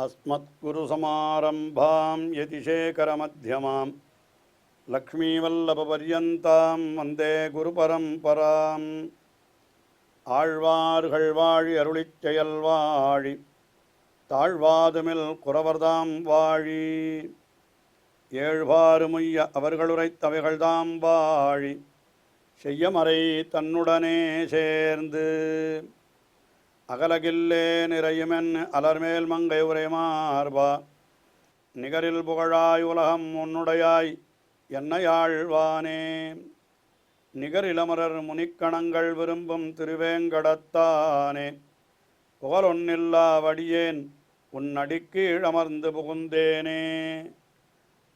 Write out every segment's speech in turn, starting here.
अस्मत्कुरुसमारम्भां यतिशेखरमध्यमां लक्ष्मीवल्लभपर्यन्तां वन्दे गुरुपरम्पराम् ஆழ்வார்கள் வாழி அருளிச் செயல் வாழி தாழ்வாதுமில் குறவர்தாம் வாழி ஏழ்வாறுமுய்ய அவர்களுரைத்தவைகள்தாம் வாழி செய்யமறை தன்னுடனே சேர்ந்து அகலகில்லே நிறையுமென் அலர்மேல் மங்கை உரைமார்பா நிகரில் புகழாய் உலகம் உன்னுடையாய் என்னையாழ்வானே நிகரிலமரர் முனிக்கணங்கள் விரும்பும் திருவேங்கடத்தானே புகழொன்னில்லா வடியேன் உன் அடிக்கீழமர்ந்து புகுந்தேனே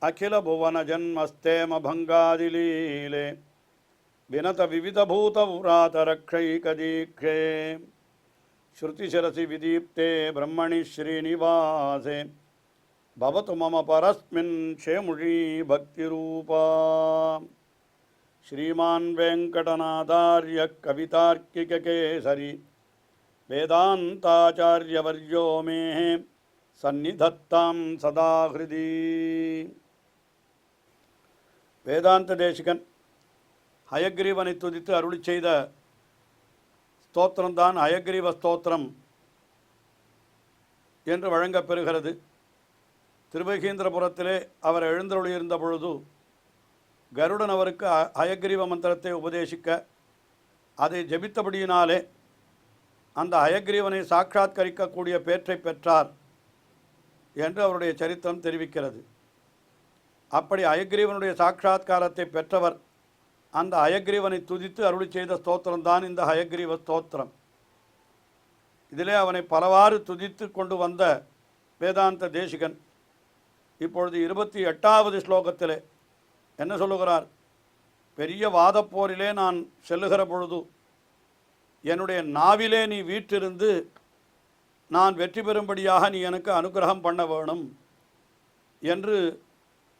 அகில புவன ஜன்மஸ்தேம பங்காதிலீலே வினத விவிதபூத உராதரக்ஷைகதீக்ஷே ஸ்ருதிசிரசி விதீப்தே பிரம்மணி ஸ்ரீனிவாசே பவது மம பரஸ்மின் க்ஷேமுழி பக்திரூபா श्रीमान वेंकटनाथार्य कवितार्किककेसरी वेदांताचार्यवर्यो मे सन्निधत्तां सदा हृदि வேதாந்த தேசிகன் ஹயக்ரீவனை துதித்து அருளி செய்த ஸ்தோத்திரம்தான் ஹயக்ரீவ ஸ்தோத்திரம் என்று வழங்கப்பெறுகிறது. திருவகீந்திரபுரத்திலே அவர் எழுந்தருளியிருந்த பொழுது கருடன் அவருக்கு ஹயக்ரீவ மந்திரத்தை உபதேசிக்க அதை ஜபித்தபடியினாலே அந்த ஹயக்ரீவனை சாட்சாத்கரிக்கக்கூடிய பேற்றை பெற்றார் என்று அவருடைய சரித்திரம் தெரிவிக்கிறது. அப்படி ஹயக்ரீவனுடைய சாட்சாத்காரத்தை பெற்றவர் அந்த ஹயக்ரீவனை துதித்து அருளி செய்த ஸ்தோத்திரம்தான் இந்த ஹயக்ரீவ ஸ்தோத்திரம். இதிலே அவனை பலவாறு துதித்து கொண்டு வந்த வேதாந்த தேசிகன் இப்பொழுது 28வது ஸ்லோகத்திலே என்ன சொல்லுகிறார்? பெரிய வாதப்போரிலே நான் செல்லுகிற பொழுது என்னுடைய நாவிலே நீ வீற்றிருந்து நான் வெற்றி பெறும்படியாக நீ எனக்கு அனுகிரகம் பண்ண வேணும் என்று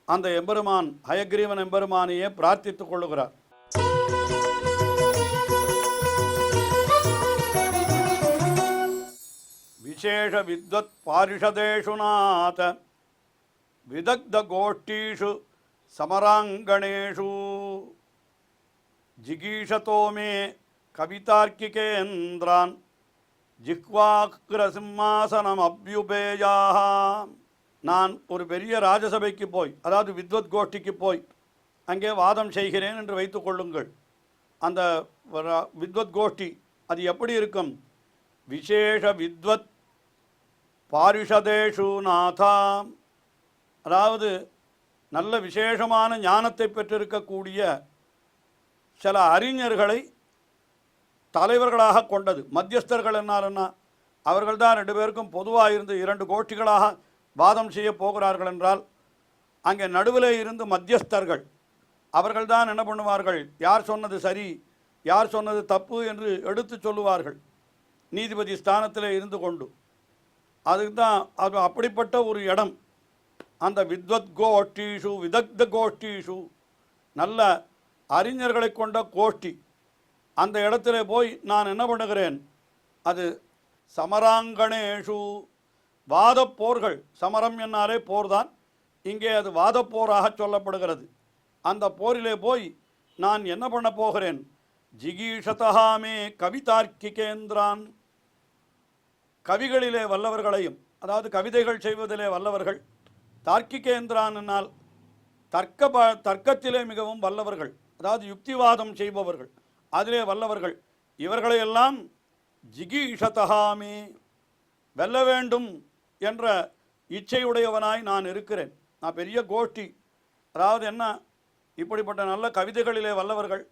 அந்த எம்பெருமான் ஹயக்ரீவன் எம்பெருமானையே பிரார்த்தித்துக் கொள்ளுகிறார். விசேஷ வித்வத் பாரிஷதேஷு நாத விதக்த கோஷ்டீஷு समरांगणेषु जिगीषतो मे कवितार्किकेन्द्रान् जिह्वाग्रसिंहासनम् अभ्युपेयाः. நான் ஒரு பெரிய ராஜசபைக்கு போய், அதாவது வித்வத் கோஷ்டிக்கு போய் அங்கே வாதம் செய்கிறேன் என்று வைத்துக் கொள்ளுங்கள். அந்த வித்வத் கோஷ்டி அது எப்படி இருக்கும்? விசேஷ வித்வத் பாரிஷதேஷு நாதா, அதாவது நல்ல விசேஷமான ஞானத்தை பெற்றிருக்கக்கூடிய சில அறிஞர்களை தலைவர்களாக கொண்டது. மத்தியஸ்தர்கள் என்னாலன்னா அவர்கள்தான் 2 பேருக்கும் பொதுவாக இருந்து 2 கோஷ்டிகளாக வாதம் செய்ய போகிறார்கள் என்றால் அங்கே நடுவில் இருந்து மத்தியஸ்தர்கள் அவர்கள்தான் என்ன பண்ணுவார்கள்? யார் சொன்னது சரி, யார் சொன்னது தப்பு என்று எடுத்து சொல்லுவார்கள், நீதிபதி ஸ்தானத்தில் இருந்து கொண்டு. அதுக்கு தான் அது அப்படிப்பட்ட ஒரு இடம் அந்த வித்வத் கோஷ்டீஷு விதக்த கோஷ்டீஷு, நல்ல அறிஞர்களை கொண்ட கோஷ்டி. அந்த இடத்துல போய் நான் என்ன பண்ணுகிறேன்? அது சமராங்கணேஷு, வாதப்போர்கள். சமரம் என்னாலே போர்தான், இங்கே அது வாதப்போராக சொல்லப்படுகிறது. அந்த போரிலே போய் நான் என்ன பண்ண போகிறேன்? ஜிகீஷதஹாமே கவிதார்க்கிகேந்திரான், கவிகளிலே வல்லவர்களையும், அதாவது கவிதைகள் செய்வதிலே வல்லவர்கள். தார்க்கிகேந்திரான் என்னால் தர்க்கத்திலே மிகவும் வல்லவர்கள், அதாவது யுக்திவாதம் செய்பவர்கள், அதிலே வல்லவர்கள். இவர்களையெல்லாம் ஜிகீஷதஹாமே, வெல்ல வேண்டும் என்ற இச்சையுடையவனாய் நான் இருக்கிறேன். நான் பெரிய கோஷ்டி, அதாவது என்ன, இப்படிப்பட்ட நல்ல கவிதைகளிலே வல்லவர்கள்,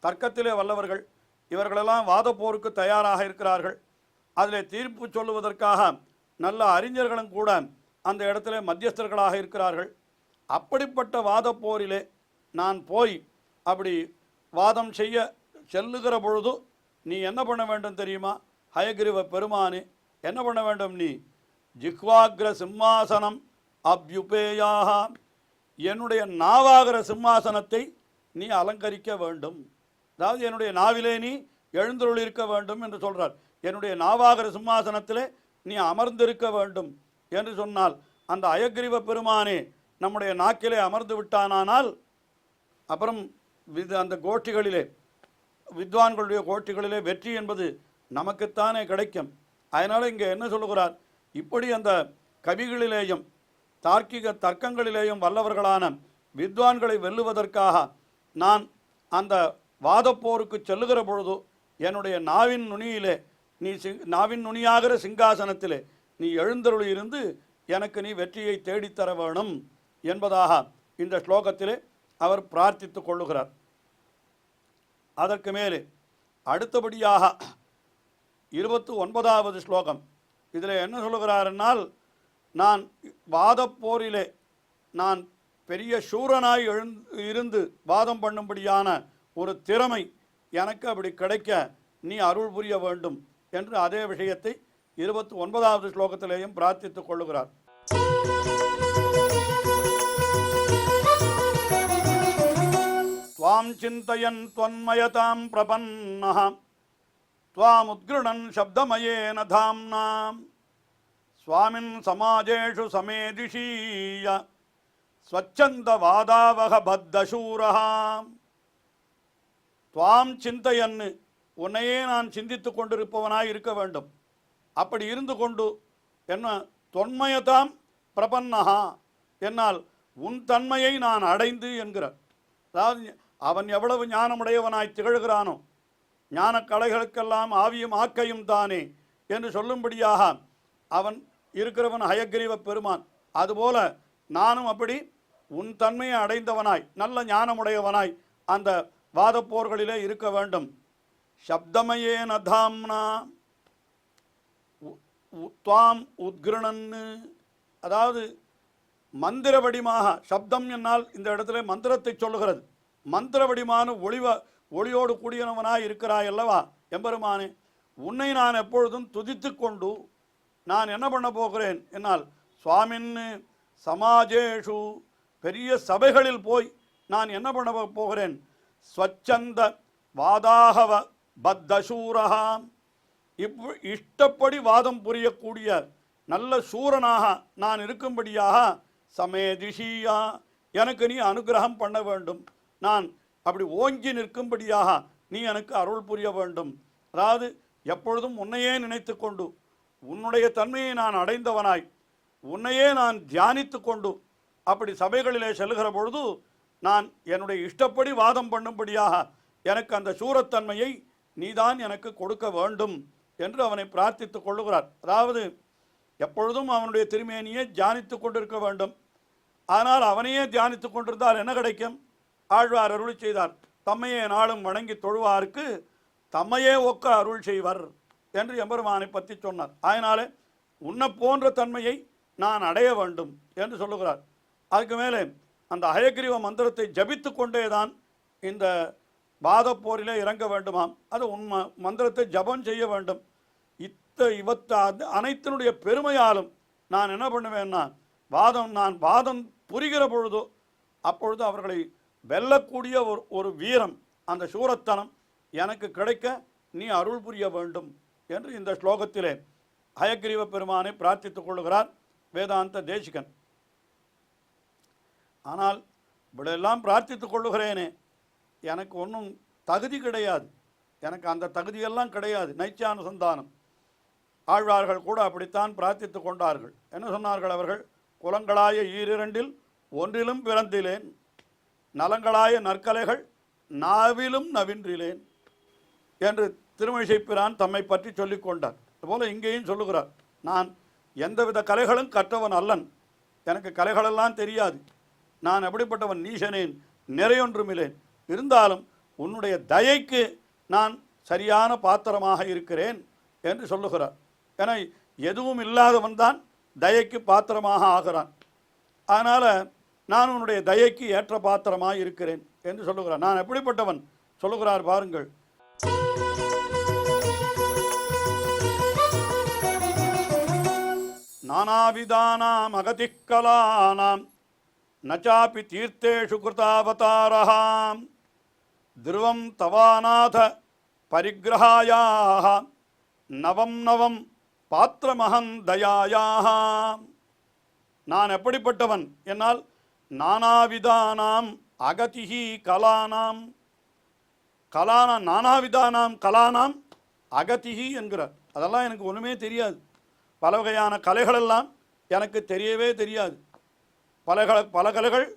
தர்க்கத்திலே வல்லவர்கள், இவர்களெல்லாம் வாதப்போருக்கு தயாராக இருக்கிறார்கள். அதில் தீர்ப்பு சொல்லுவதற்காக நல்ல அறிஞர்களும் கூட அந்த இடத்துல மத்தியஸ்தர்களாக இருக்கிறார்கள். அப்படிப்பட்ட வாதப்போரிலே நான் போய் அப்படி வாதம் செய்ய செல்லுகிற பொழுது நீ என்ன பண்ண வேண்டும் தெரியுமா? ஹயக்ரீவ பெருமானே என்ன பண்ண வேண்டும்? நீ ஜிஹ்வாக்ர சிம்மாசனம் அப்யுபேயாக, என்னுடைய நாவாகிற சிம்மாசனத்தை நீ அலங்கரிக்க வேண்டும். அதாவது என்னுடைய நாவிலே நீ எழுந்தருளிருக்க வேண்டும் என்று சொல்கிறார். என்னுடைய நாவாகிற சிம்மாசனத்திலே நீ அமர்ந்திருக்க வேண்டும். என்று சொன்னால் அந்த அயக்ரீவ பெருமானே நம்முடைய நாக்கிலே அமர்ந்து விட்டானால் அப்புறம் அந்த கோஷ்டிகளிலே வித்வான்களுடைய கோஷ்டிகளிலே வெற்றி என்பது நமக்குத்தானே கிடைக்கும். அதனால் இங்கே என்ன சொல்லுகிறார், இப்படி அந்த கவிகளிலேயும் தார்க்கிக தர்க்கங்களிலேயும் வல்லவர்களான வித்வான்களை வெல்லுவதற்காக நான் அந்த வாதப்போருக்கு செல்லுகிற பொழுது என்னுடைய நாவின் நுனியிலே நாவின் நுனியாகிற சிங்காசனத்திலே நீ எழுந்தருளி இருந்து எனக்கு நீ வெற்றியை தேடித்தர வேணும் என்பதாக இந்த ஸ்லோகத்திலே அவர் பிரார்த்தித்து கொள்ளுகிறார். அதற்கு மேலே அடுத்தபடியாக 29வது ஸ்லோகம். இதில் என்ன சொல்லுகிறாரென்னால், நான் வாதப்போரிலே நான் பெரிய சூரனாய் இருந்து வாதம் பண்ணும்படியான ஒரு திறமை எனக்கு அப்படி கிடைக்க நீ அருள் புரிய வேண்டும் என்று அதே விஷயத்தை 29வது ஸ்லோகத்திலேயும் பிரார்த்தித்துக் கொள்ளுகிறார். त्वां चिन्तयन् त्वन्मयतां प्रपन्नः त्वामुद्गृणन् शब्दमयेन धाम्ना स्वामिन् समाजेषु समेदिशीय स्वच्छन्दवादावह बद्धशूरः. துவாம் சிந்தையன்னு, உன்னையே நான் சிந்தித்து கொண்டிருப்பவனாய் இருக்க வேண்டும். அப்படி இருந்து கொண்டு என்ன தொன்மயதாம் பிரபன்னஹா, என்னால் உன் தன்மையை நான் அடைந்து என்கிறார். அதாவது அவன் எவ்வளவு ஞானமுடையவனாய் திகழ்கிறானோ, ஞான கலைகளுக்கெல்லாம் ஆவியும் ஆக்கையும் தானே என்று சொல்லும்படியாக அவன் இருக்கிறவன் ஹயக்ரீவ பெருமான். அதுபோல நானும் அப்படி உன் தன்மையை அடைந்தவனாய் நல்ல ஞானமுடையவனாய் அந்த வாதப்போர்களிலே இருக்க வேண்டும். சப்தமயேன தாம்னா துவாம் உத்கிருணன்னு, அதாவது மந்திர வடிமாக, சப்தம் என்னால் இந்த இடத்துல மந்திரத்தை சொல்லுகிறது. மந்திர வடிமான ஒளியோடு கூடியவனாய் இருக்கிறாய் அல்லவா எம்பெருமானே, உன்னை நான் எப்பொழுதும் துதித்து கொண்டு நான் என்ன பண்ண போகிறேன் என்னால் சுவாமின்னு சமாஜேஷு, பெரிய சபைகளில் போய் நான் என்ன பண்ண போகிறேன், ஸ்வச்சந்த வாதாகவ பத்தசூரஹா, இஷ்டப்படி வாதம் புரியக்கூடிய நல்ல சூரனாக நான் இருக்கும்படியாக சமேதிஷியா, எனக்கு நீ அனுகிரகம் பண்ண வேண்டும். நான் அப்படி ஓங்கி நிற்கும்படியாக நீ எனக்கு அருள் புரிய வேண்டும். அதாவது எப்பொழுதும் உன்னையே நினைத்து கொண்டு உன்னுடைய தன்மையை நான் அடைந்தவனாய் உன்னையே நான் தியானித்து கொண்டு அப்படி சபைகளிலே செல்கிற பொழுது நான் என்னுடைய இஷ்டப்படி வாதம் பண்ணும்படியாக எனக்கு அந்த சூரத்தன்மையை நீதான் எனக்கு கொடுக்க வேண்டும் என்று அவனை பிரார்த்தித்து கொள்ளுகிறார். அதாவது எப்பொழுதும் அவனுடைய திருமேனியை தியானித்து கொண்டிருக்க வேண்டும். ஆனால் அவனையே தியானித்து கொண்டிருந்தால் என்ன கிடைக்கும்? ஆழ்வார் அருள் செய்தார், தம்மையே நாளும் வணங்கி தொழுவாருக்கு தம்மையே ஒக்க அருள் செய்வர் என்று எம்பெருமானை பற்றி சொன்னார். அதனாலே உன்னை போன்ற தன்மையை நான் அடைய வேண்டும் என்று சொல்லுகிறார். அதுக்கு மேலே அந்த ஹயக்ரீவ மந்திரத்தை ஜபித்து கொண்டே தான் இந்த வாதப்போரிலே இறங்க வேண்டுமாம். அது உண்மை, மந்திரத்தை ஜபம் செய்ய வேண்டும். அனைத்தினுடைய பெருமையாலும் நான் என்ன பண்ணுவேன்னா, நான் வாதம் புரிகிற பொழுதோ அப்பொழுது அவர்களை வெல்லக்கூடிய ஒரு வீரம், அந்த சூரத்தனம் எனக்கு கிடைக்க நீ அருள் புரிய வேண்டும் என்று இந்த ஸ்லோகத்திலே ஹயக்ரீவ பெருமானை பிரார்த்தித்துக் கொள்ளுகிறார் வேதாந்த தேசிகன். ஆனால் இப்படியெல்லாம் பிரார்த்தித்துக் கொள்ளுகிறேனே, எனக்கு ஒன்றும் தகுதி கிடையாது, எனக்கு அந்த தகுதியெல்லாம் கிடையாது. நைச்சானுசந்தானம் ஆழ்வார்கள் கூட அப்படித்தான் பிரார்த்தித்து கொண்டார்கள். என்ன சொன்னார்கள் அவர்கள்? குலங்களாய ஈரிரண்டில் ஒன்றிலும் பிறந்திலேன், நலங்களாய நற்கலைகள் நாவிலும் நவின்றிலேன் என்று திருமழிசைப்பிரான் தம்மை பற்றி சொல்லிக் கொண்டார். அதுபோல் இங்கேயும் சொல்லுகிறார், நான் எந்தவித கலைகளும் கற்றவன் அல்லன், எனக்கு கலைகளெல்லாம் தெரியாது, நான் எப்படிப்பட்டவன் நீசனேன், நிறையொன்றுமில்லேன், இருந்தாலும் உன்னுடைய தயைக்கு நான் சரியான பாத்திரமாக இருக்கிறேன் என்று சொல்லுகிறார். ஏன்னா எதுவும் இல்லாதவன் தான் தயைக்கு பாத்திரமாக ஆகிறான். அதனால் நான் உன்னுடைய தயைக்கு ஏற்ற பாத்திரமாக இருக்கிறேன் என்று சொல்லுகிறார். நான் எப்படிப்பட்டவன் சொல்லுகிறார் பாருங்கள். நானாவிதானாம் அகதிக்கலானாம் நச்சாபி தீர்த்தேஷு கிருதாவதாரஹாம் துருவம் தவாநாத பரிகிரகாயாஹ நவம் நவம் பாத்திரமஹம் தயாயாஹ. நான் எப்படிப்பட்டவன் என்னால் நானாவிதானாம் அகதிஹி கலானாம் நானாவிதானாம் கலானாம் அகதிஹி என்கிறார். அதெல்லாம் எனக்கு ஒன்றுமே தெரியாது. பல வகையான கலைகளெல்லாம் எனக்கு தெரியவே தெரியாது. பல கலைகள்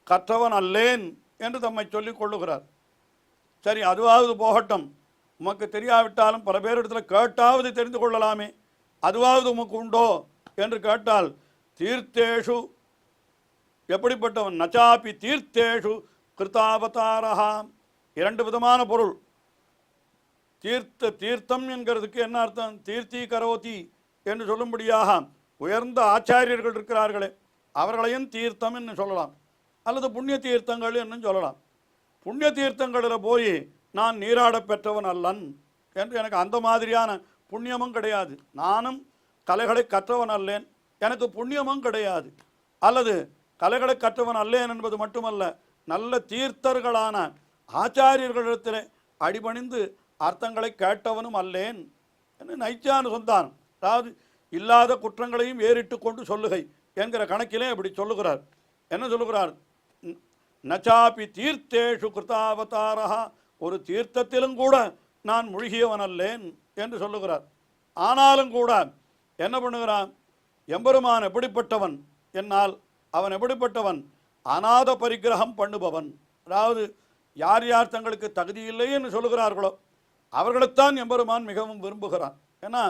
கற்றவன் அல்லேன் என்று தம்மை சொல்லிக் கொள்ளுகிறார். சரி, அதுவாவது போகட்டும். உமக்கு தெரியாவிட்டாலும் பல பேரிடத்தில் கேட்டாவது தெரிந்து கொள்ளலாமே, அதுவாவது உமக்கு உண்டோ என்று கேட்டால், தீர்த்தேஷு எப்படிப்பட்டவன், நச்சாப்பி தீர்த்தேஷு கிருதாவதாரா. இரண்டு விதமான பொருள். தீர்த்தம் என்கிறதுக்கு என்ன அர்த்தம்? தீர்த்தி கரோதி என்று சொல்லும்படியாக உயர்ந்த ஆச்சாரியர்கள் இருக்கிறார்களே, அவர்களையும் தீர்த்தம் என்று சொல்லலாம், அல்லது புண்ணிய தீர்த்தங்கள் என்று சொல்லலாம். புண்ணிய தீர்த்தங்களில் போய் நான் நீராட பெற்றவன் அல்லன் என்று எனக்கு அந்த மாதிரியான புண்ணியமும் கிடையாது. நானும் கலைகளை கற்றவன் அல்லேன், எனக்கு புண்ணியமும் கிடையாது. அல்லது கலைகளை கற்றவன் அல்லேன் என்பது மட்டுமல்ல, நல்ல தீர்த்தர்களான ஆச்சாரியர்களிடத்தில் அடிபணிந்து அர்த்தங்களை கேட்டவனும் அல்லேன் என்று நைச்சான்னு சொன்னான். அதாவது இல்லாத குற்றங்களையும் ஏறிட்டு கொண்டு சொல்லுகை என்கிற கணக்கிலே இப்படி சொல்லுகிறார். என்ன சொல்லுகிறார்? நச்சாப்பி தீர்த்தேஷு கிருதாவதாரா, ஒரு தீர்த்தத்திலும் கூட நான் முழுகியவன் அல்லேன் என்று சொல்லுகிறார். ஆனாலும் கூட என்ன பண்ணுகிறான்? எம்பெருமான் எப்படிப்பட்டவன் என்னால் அவன் எப்படிப்பட்டவன்? அநாத பரிகிரகம் பண்ணுபவன். அதாவது யார் யார் தங்களுக்கு தகுதி இல்லை என்று சொல்லுகிறார்களோ அவர்களைத்தான் எம்பெருமான் மிகவும் விரும்புகிறான். ஏன்னா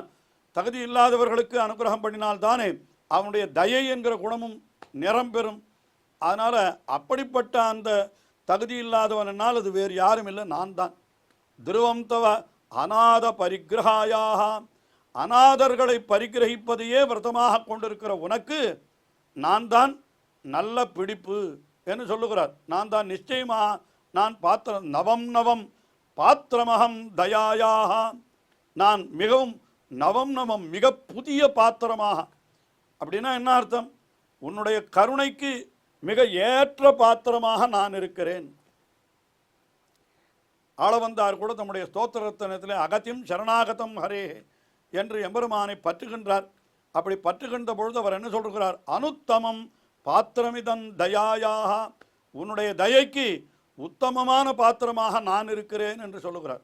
தகுதி இல்லாதவர்களுக்கு அனுகிரகம் பண்ணினால்தானே அவனுடைய தயை என்கிற குணமும் நிறம் பெறும். அதனால் அப்படிப்பட்ட அந்த தகுதி இல்லாதவன் என்னால் அது வேறு யாரும் இல்லை, நான் தான். துருவம் தவ அநாத பரிகிரகாயாக, அநாதர்களை பரிகிரகிப்பதையே விரதமாக கொண்டிருக்கிற உனக்கு நான் தான் நல்ல பிடிப்பு என்று சொல்லுகிறார். நான் தான் நிச்சயமாக நான் பாத்திரம் நவம் பாத்திரமகம் தயாயாக, நான் மிகவும் நவம் மிக புதிய பாத்திரமாக. அப்படின்னா என்ன அர்த்தம்? உன்னுடைய கருணைக்கு மிக ஏற்ற பாத்திரமாக நான் இருக்கிறேன். ஆளவந்தார் கூட தம்முடைய ஸ்தோத்திரத்தினத்தில் அகத்தியம் சரணாகதம் ஹரே என்று எம்பெருமானை பற்றுகின்றார். அப்படி பற்றுகின்ற பொழுது அவர் என்ன சொல்கிறார்? அனுத்தமம் பாத்திரமிதன் தயாயாக, உன்னுடைய தயைக்கு உத்தமமான பாத்திரமாக நான் இருக்கிறேன் என்று சொல்லுகிறார்.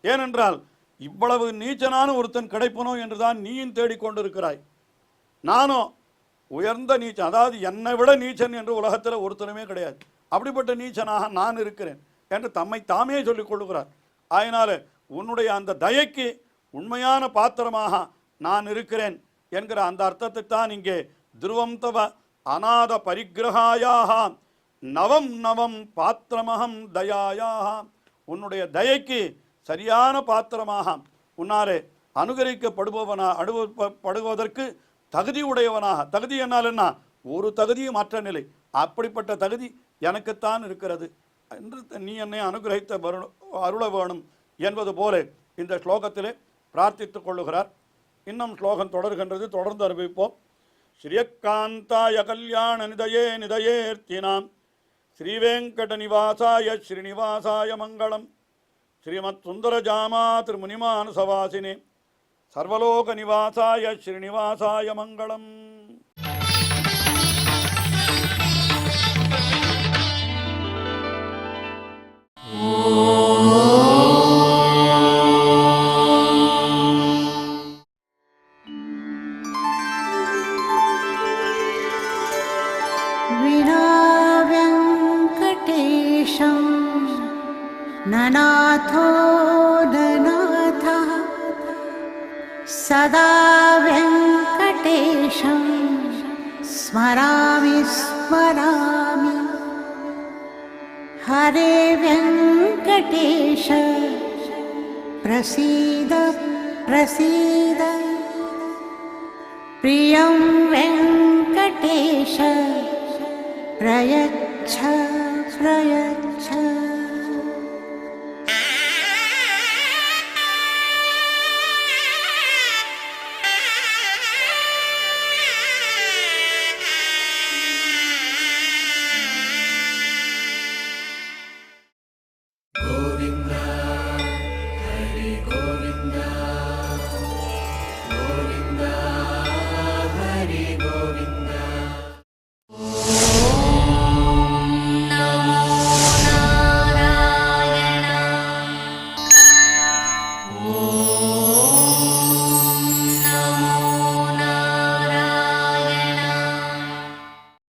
ஏனென்றால் இவ்வளவு நீச்சனான ஒருத்தன் கிடைப்பனோ என்றுதான் நீயும் தேடிக்கொண்டிருக்கிறாய். நானும் உயர்ந்த நீச்சன், அதாவது என்னை விட நீச்சன் என்று உலகத்தில் ஒருத்தனுமே கிடையாது. அப்படிப்பட்ட நீச்சனாக நான் இருக்கிறேன் என்று தம்மை தாமே சொல்லிக் கொள்ளுகிறார். அதனால உன்னுடைய அந்த தயைக்கு உண்மையான பாத்திரமாக நான் இருக்கிறேன் என்கிற அந்த அர்த்தத்தை தான் இங்கே துருவம் தவ அநாத பரிகிரகாயாக நவம் பாத்திரமகம் தயாயாக, உன்னுடைய தயைக்கு சரியான பாத்திரமாக உன்னாலே அனுகரிக்கப்படுவதற்கு தகுதி உடையவனாக. தகுதி என்னால் என்ன? ஒரு தகுதியும் மற்ற நிலை. அப்படிப்பட்ட தகுதி எனக்குத்தான் இருக்கிறது என்று நீ என்னை அனுகிரகித்த அருள வேணும் என்பது போல இந்த ஸ்லோகத்திலே பிரார்த்தித்துக் கொள்ளுகிறார். இன்னும் ஸ்லோகம் தொடர்கின்றது, தொடர்ந்து அனுபவிப்போம். ஸ்ரீயக்காந்தாய கல்யாண நிதயேர்த்தினாம் ஸ்ரீவேங்கட நிவாசாய ஸ்ரீனிவாசாய மங்களம். ஸ்ரீமத் சுந்தரஜாமா திருமுனிமானசவாசினே சர்வலோக நிவாசாய ஸ்ரீனிவாசாய மங்களம். ननाथो ननाथः सदा वेङ्कटेशं स्मरामि स्मरामि. हरे वेङ्कटेश प्रसीद प्रसीद. प्रियं वेङ्कटेश प्रयच्छ प्रयच्छ.